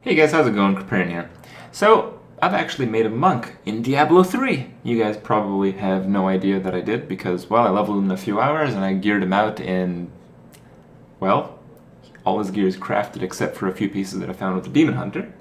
Hey guys, how's it going? Preparing here. So, I've actually made a monk in Diablo 3. You guys probably have no idea that I did because, well, I leveled him in a few hours and I geared him out in, well, all his gear is crafted except for a few pieces that I found with the Demon Hunter.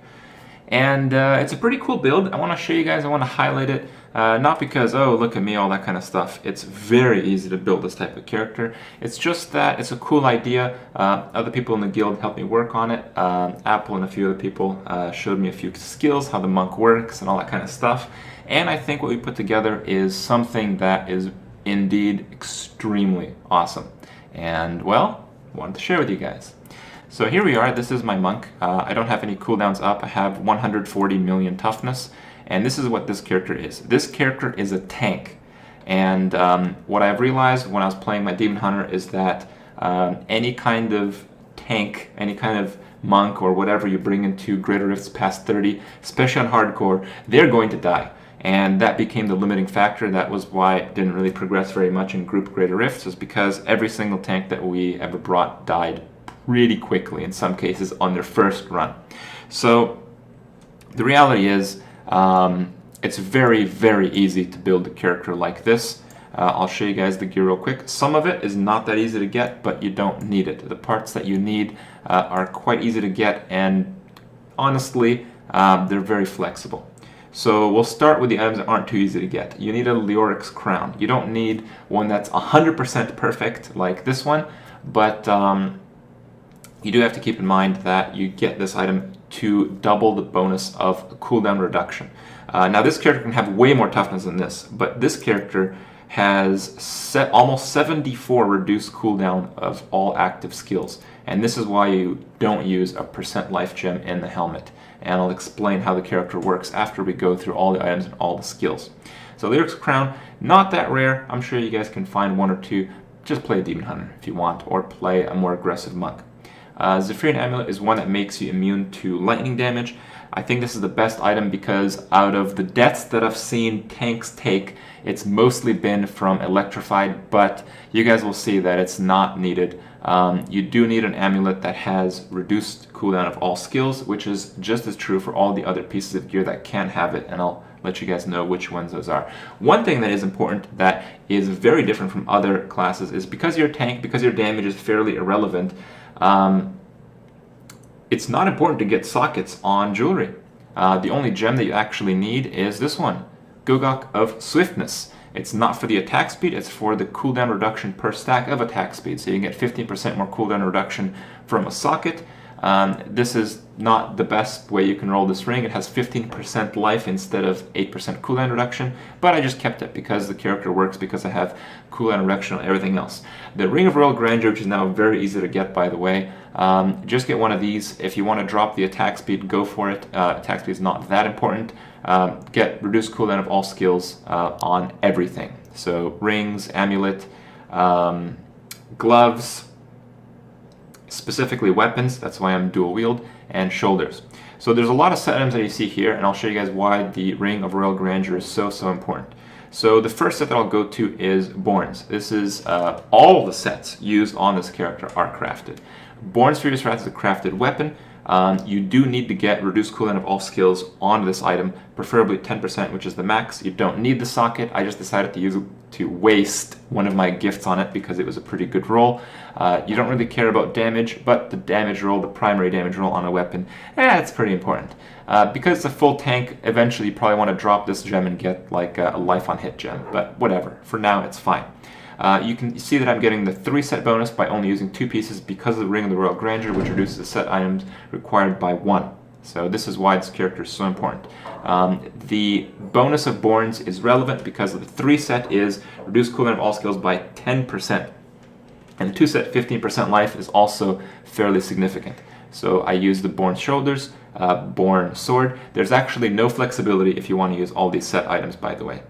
And it's a pretty cool build. I want to show you guys, I want to highlight it, not because, oh, look at me, all that kind of stuff. It's very easy to build this type of character. It's just that it's a cool idea. Other people in the guild helped me work on it. Apple and a few other people showed me a few skills, how the monk works and all that kind of stuff. And I think what we put together is something that is indeed extremely awesome. And, well, I wanted to share with you guys. So here we are, this is my monk. I don't have any cooldowns up, I have 140 million toughness, and this is what this character is. This character is a tank, and what I've realized when I was playing my Demon Hunter is that any kind of tank, any kind of monk or whatever you bring into Greater Rifts past 30, especially on hardcore, they're going to die. And that became the limiting factor. That was why it didn't really progress very much in group Greater Rifts, was because every single tank that we ever brought died really quickly, in some cases on their first run. So the reality is it's very, very easy to build a character like this. I'll show you guys the gear real quick. Some of it is not that easy to get, but you don't need it. The parts that you need are quite easy to get, and honestly, they're very flexible. So we'll start with the items that aren't too easy to get. You need a Leoric's crown. You don't need one that's 100% perfect like this one, but you do have to keep in mind that you get this item to double the bonus of cooldown reduction. Now this character can have way more toughness than this, but this character has almost 74 reduced cooldown of all active skills. And this is why you don't use a % life gem in the helmet. And I'll explain how the character works after we go through all the items and all the skills. So Lyric's Crown, not that rare. I'm sure you guys can find one or two. Just play a Demon Hunter if you want, or play a more aggressive monk. Zephyrian Amulet is one that makes you immune to lightning damage. I think this is the best item because out of the deaths that I've seen tanks take, it's mostly been from electrified, but you guys will see that it's not needed. You do need an amulet that has reduced cooldown of all skills, which is just as true for all the other pieces of gear that can have it, and I'll let you guys know which ones those are. One thing that is important that is very different from other classes is because you're a tank, because your damage is fairly irrelevant, it's not important to get sockets on jewelry. The only gem that you actually need is this one, Gugok of Swiftness. It's not for the attack speed, it's for the cooldown reduction per stack of attack speed. So you can get 15% more cooldown reduction from a socket. This is not the best way you can roll this ring. It has 15% life instead of 8% cooldown reduction, but I just kept it because the character works, because I have cooldown reduction on everything else. The Ring of Royal Grandeur, which is now very easy to get, by the way, just get one of these. If you want to drop the attack speed, go for it. Attack speed is not that important. Get reduced cooldown of all skills on everything. So rings, amulet, gloves, specifically weapons, that's why I'm dual wield, and shoulders. So there's a lot of set items that you see here, and I'll show you guys why the Ring of Royal Grandeur is so important. So the first set that I'll go to is Borns. This is all the sets used on this character are crafted. Born's Furious Wrath is a crafted weapon. You do need to get reduced cooldown of all skills onto this item, preferably 10%, which is the max. You don't need the socket. I just decided to waste one of my gifts on it because it was a pretty good roll. You don't really care about damage, but the damage roll, the primary damage roll on a weapon, it's pretty important. Because it's a full tank, eventually you probably want to drop this gem and get like a life on hit gem, but whatever. For now, it's fine. You can see that I'm getting the 3 set bonus by only using 2 pieces because of the Ring of the Royal Grandeur, which reduces the set items required by 1. So this is why this character is so important. The bonus of Borns is relevant because the 3 set is reduced cooldown of all skills by 10%. And the 2 set 15% life is also fairly significant. So I use the Born Shoulders, Born Sword. There's actually no flexibility if you want to use all these set items, by the way.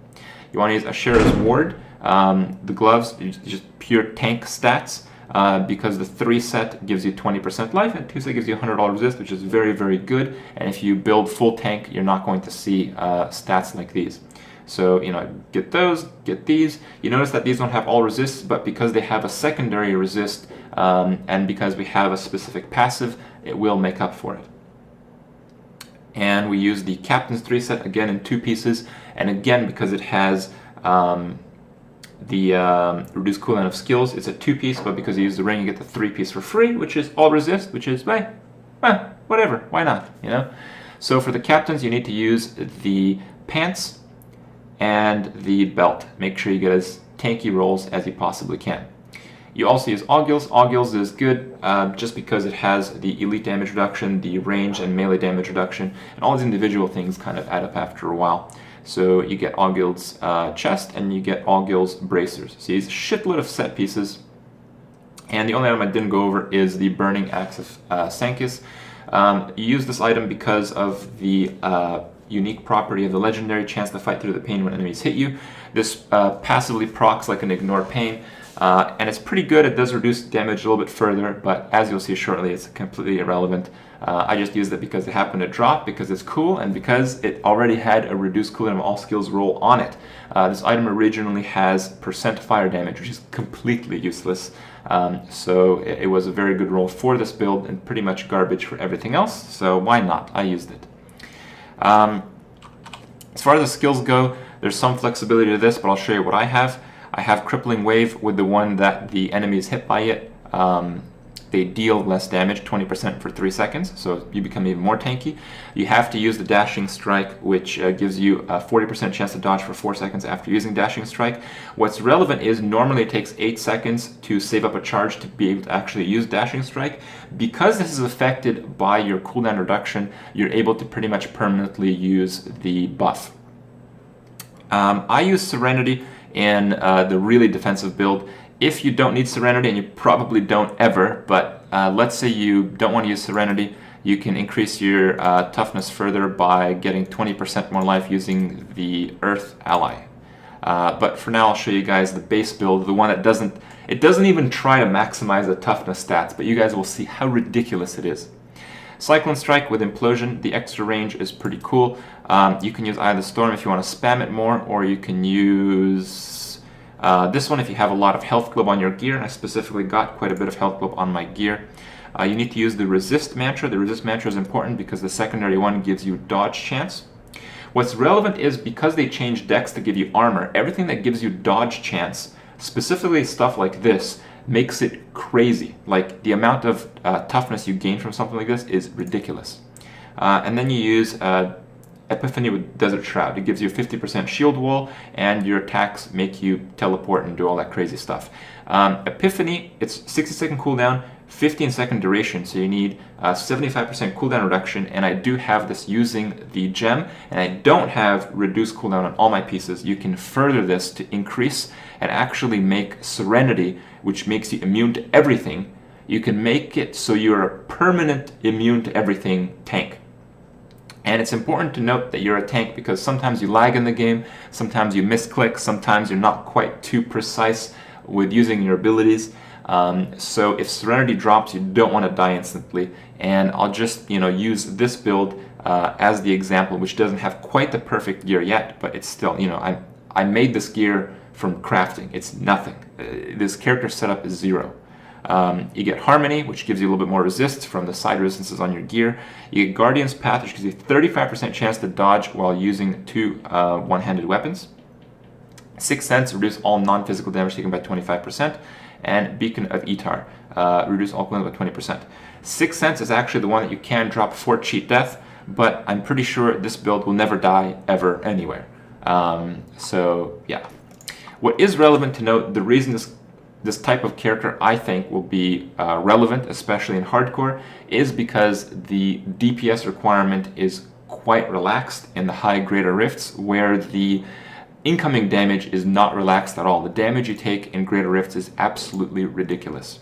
You want to use Ashera's Ward. The gloves, just pure tank stats, because the 3 set gives you 20% life and 2 set gives you $100 resist, which is very, very good. And if you build full tank, you're not going to see stats like these. So, get those, get these. You notice that these don't have all resists, but because they have a secondary resist, and because we have a specific passive, it will make up for it. And we use the Captain's 3 set, again in 2 pieces, and again because it has the reduced cooldown of skills, it's a 2-piece, but because you use the ring you get the 3-piece for free, which is all resist, which is, whatever, why not, you know? So for the Captains you need to use the pants and the belt. Make sure you get as tanky rolls as you possibly can. You also use Augils. Augils is good just because it has the elite damage reduction, the range and melee damage reduction, and all these individual things kind of add up after a while. So you get Augils chest and you get Augils bracers. So you use a shitload of set pieces. And the only item I didn't go over is the Burning Axe of Sankis. You use this item because of the unique property of the legendary chance to fight through the pain when enemies hit you. This passively procs like an ignore pain. And it's pretty good. It does reduce damage a little bit further, but as you'll see shortly, it's completely irrelevant. I just used it because it happened to drop, because it's cool, and because it already had a reduced cooldown of all skills roll on it. This item originally has % fire damage, which is completely useless. So it was a very good roll for this build and pretty much garbage for everything else, so why not? I used it. As far as the skills go, there's some flexibility to this, but I'll show you what I have. I have Crippling Wave with the one that the enemy is hit by it. They deal less damage, 20% for 3 seconds, so you become even more tanky. You have to use the Dashing Strike, which gives you a 40% chance to dodge for 4 seconds after using Dashing Strike. What's relevant is normally it takes 8 seconds to save up a charge to be able to actually use Dashing Strike. Because this is affected by your cooldown reduction, you're able to pretty much permanently use the buff. I use Serenity in the really defensive build. If you don't need Serenity, and you probably don't ever, but let's say you don't want to use Serenity, you can increase your toughness further by getting 20% more life using the Earth ally. But for now I'll show you guys the base build, the one that doesn't even try to maximize the toughness stats, but you guys will see how ridiculous it is. Cyclone Strike with Implosion, the extra range is pretty cool. You can use Eye of the Storm if you want to spam it more, or you can use this one if you have a lot of Health Globe on your gear. I specifically got quite a bit of Health Globe on my gear. You need to use the Resist Mantra. The Resist Mantra is important because the secondary one gives you dodge chance. What's relevant is because they changed decks to give you armor, everything that gives you dodge chance, specifically stuff like this, makes it crazy. Like the amount of toughness you gain from something like this is ridiculous. And then you use Epiphany with Desert Shroud. It gives you a 50% shield wall, and your attacks make you teleport and do all that crazy stuff. Epiphany, it's 60-second cooldown, 15-second duration, so you need 75% cooldown reduction, and I do have this using the gem, and I don't have reduced cooldown on all my pieces. You can further this to increase and actually make Serenity, which makes you immune to everything. You can make it so you're a permanent immune to everything tank. And it's important to note that you're a tank because sometimes you lag in the game, sometimes you misclick, sometimes you're not quite too precise with using your abilities. So if Serenity drops, you don't want to die instantly. And I'll just use this build as the example, which doesn't have quite the perfect gear yet, but it's still, I made this gear from crafting. It's nothing. This character setup is 0. You get Harmony, which gives you a little bit more resist from the side resistances on your gear. You get Guardian's Path, which gives you 35% chance to dodge while using 2 one-handed weapons. Sixth Sense, reduce all non-physical damage taken by 25%. And Beacon of Etar, reduce all cooldown by 20%. Sixth Sense is actually the one that you can drop for cheat death, but I'm pretty sure this build will never die ever anywhere. So yeah. What is relevant to note, the reason this type of character I think will be relevant, especially in hardcore, is because the DPS requirement is quite relaxed in the high greater rifts, where the incoming damage is not relaxed at all. The damage you take in greater rifts is absolutely ridiculous.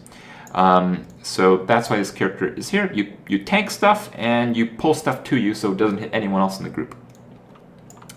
So that's why this character is here. You tank stuff and you pull stuff to you so it doesn't hit anyone else in the group.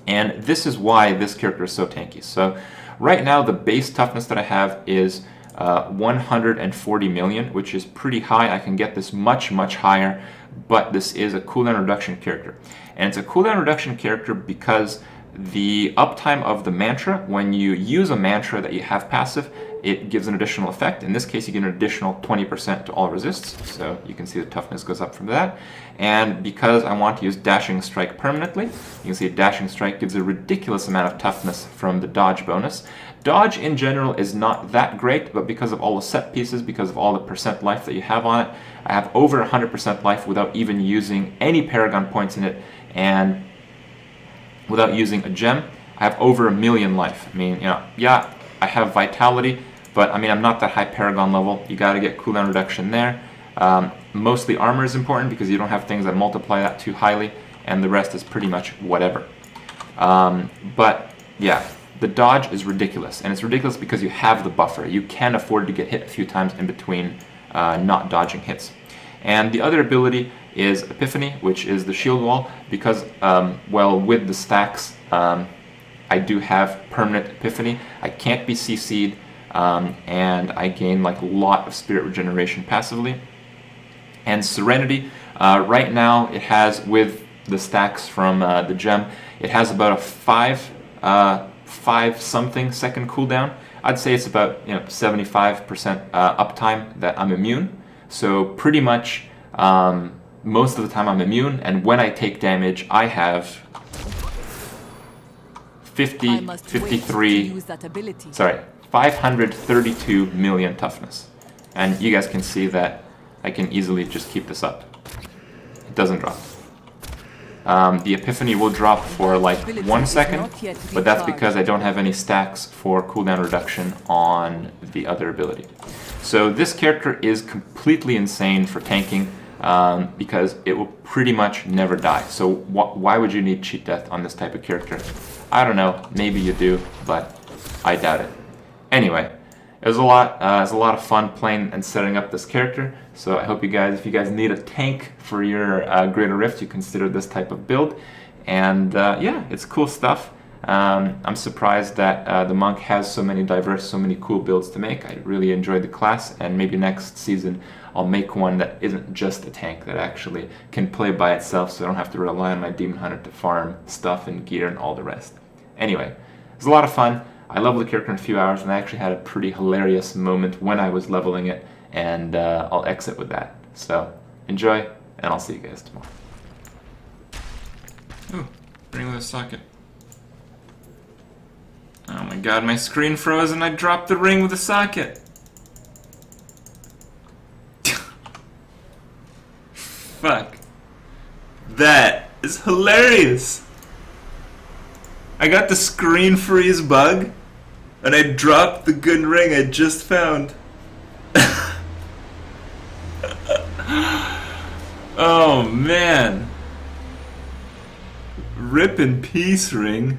And this is why this character is so tanky. So right now the base toughness that I have is 140 million, which is pretty high. I can get this much higher, but this is a cooldown reduction character. And it's a cooldown reduction character because the uptime of the mantra, when you use a mantra that you have passive, it gives an additional effect. In this case, you get an additional 20% to all resists, so you can see the toughness goes up from that. And because I want to use Dashing Strike permanently, you can see Dashing Strike gives a ridiculous amount of toughness from the dodge bonus. Dodge in general is not that great, but because of all the set pieces, because of all the percent life that you have on it, I have over 100% life without even using any Paragon points in it, and without using a gem, I have over 1 million life. I mean, yeah, I have Vitality, but I mean, I'm not that high Paragon level. You got to get cooldown reduction there. Mostly armor is important because you don't have things that multiply that too highly, and the rest is pretty much whatever. But yeah, the dodge is ridiculous, and it's ridiculous because you have the buffer. You can afford to get hit a few times in between not dodging hits. And the other ability is Epiphany, which is the shield wall, because, well, with the stacks, I do have permanent Epiphany. I can't be CC'd, and I gain like a lot of spirit regeneration passively. And Serenity, right now it has, with the stacks from the gem, it has about a 5 something second cooldown. I'd say it's about 75% uptime that I'm immune. So pretty much most of the time I'm immune, and when I take damage I have 532 million toughness. And you guys can see that I can easily just keep this up. It doesn't drop. The Epiphany will drop for like 1 second, but that's because I don't have any stacks for cooldown reduction on the other ability. So this character is completely insane for tanking because it will pretty much never die. So why would you need cheat death on this type of character? I don't know, maybe you do, but I doubt it. Anyway, it was a lot of fun playing and setting up this character. So I hope you guys, if you guys need a tank for your Greater Rift, you consider this type of build. And yeah, it's cool stuff. I'm surprised that the monk has so many cool builds to make. I really enjoyed the class, and maybe next season I'll make one that isn't just a tank, that actually can play by itself, so I don't have to rely on my Demon Hunter to farm stuff and gear and all the rest. Anyway, it was a lot of fun. I leveled the character in a few hours, and I actually had a pretty hilarious moment when I was leveling it, and I'll exit with that. So enjoy, and I'll see you guys tomorrow. Ooh, ring with a socket. Oh my god, my screen froze and I dropped the ring with a socket. Fuck. That is hilarious. I got the screen freeze bug and I dropped the good ring I just found. Oh man. Rip in peace, ring.